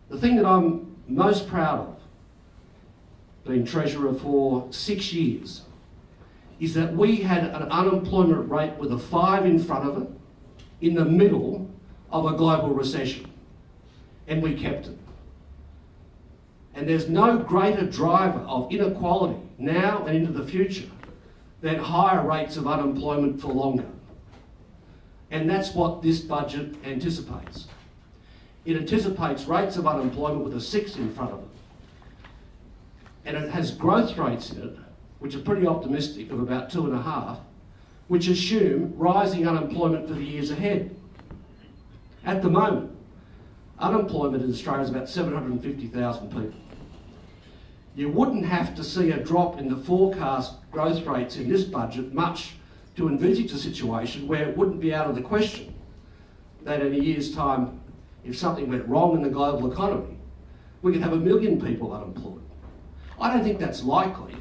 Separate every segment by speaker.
Speaker 1: The thing that I'm most proud of, being Treasurer for 6 years, is that we had an unemployment rate with a 5 in front of it in the middle of a global recession, and we kept it. And there's no greater driver of inequality now and into the future than higher rates of unemployment for longer. And that's what this budget anticipates. It anticipates rates of unemployment with a 6 in front of it. And it has growth rates in it, which are pretty optimistic, of about 2.5, which assume rising unemployment for the years ahead. At the moment, unemployment in Australia is about 750,000 people. You wouldn't have to see a drop in the forecast growth rates in this budget much to envisage a situation where it wouldn't be out of the question that in a year's time, if something went wrong in the global economy, we could have 1 million people unemployed. I don't think that's likely,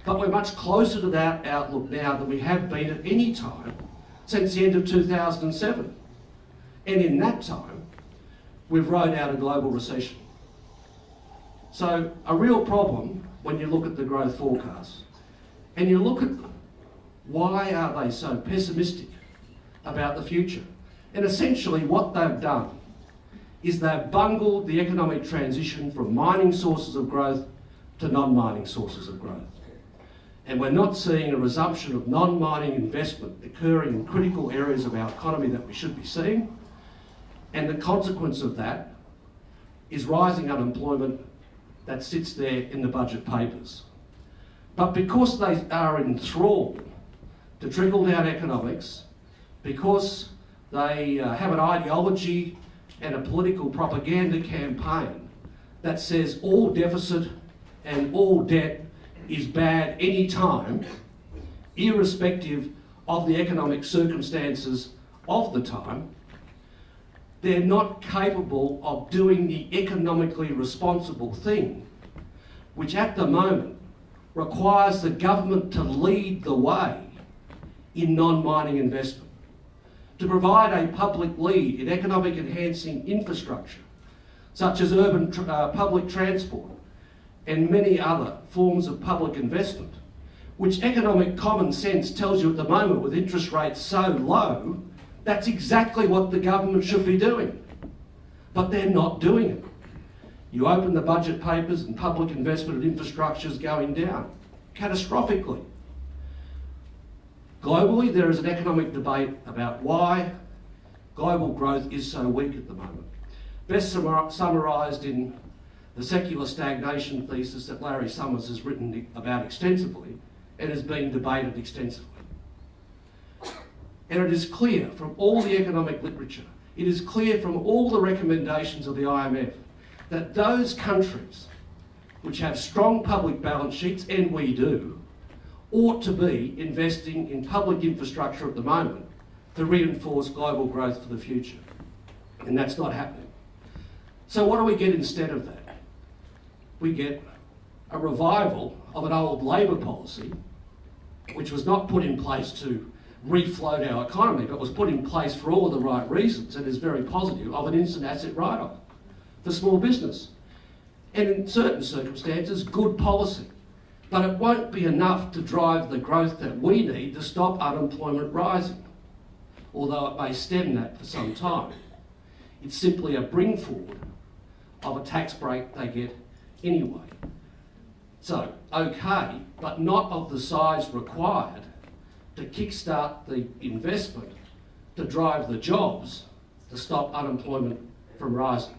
Speaker 1: but we're much closer to that outlook now than we have been at any time since the end of 2007. And in that time, we've rode out a global recession. So a real problem when you look at the growth forecasts and you look at why are they so pessimistic about the future. And essentially what they've done is they've bungled the economic transition from mining sources of growth to non-mining sources of growth. And we're not seeing a resumption of non-mining investment occurring in critical areas of our economy that we should be seeing. And the consequence of that is rising unemployment that sits there in the budget papers. But because they are enthralled to trickle-down economics, because they have an ideology and a political propaganda campaign that says all deficit and all debt is bad any time, irrespective of the economic circumstances of the time, they're not capable of doing the economically responsible thing, which at the moment requires the government to lead the way in non-mining investment, to provide a public lead in economic enhancing infrastructure, such as urban public transport and many other forms of public investment, which economic common sense tells you at the moment with interest rates so low, that's exactly what the government should be doing. But they're not doing it. You open the budget papers and public investment in infrastructure is going down, catastrophically. Globally, there is an economic debate about why global growth is so weak at the moment. Best summarised in the secular stagnation thesis that Larry Summers has written about extensively and is being debated extensively. And it is clear from all the economic literature, it is clear from all the recommendations of the IMF that those countries which have strong public balance sheets, and we do, ought to be investing in public infrastructure at the moment to reinforce global growth for the future. And that's not happening. So what do we get instead of that? We get a revival of an old Labor policy, which was not put in place to refloat our economy, but was put in place for all of the right reasons and is very positive, of an instant asset write-off for small business. And in certain circumstances, good policy. But it won't be enough to drive the growth that we need to stop unemployment rising, although it may stem that for some time. It's simply a bring forward of a tax break they get anyway. So, okay, but not of the size required to kickstart the investment to drive the jobs to stop unemployment from rising.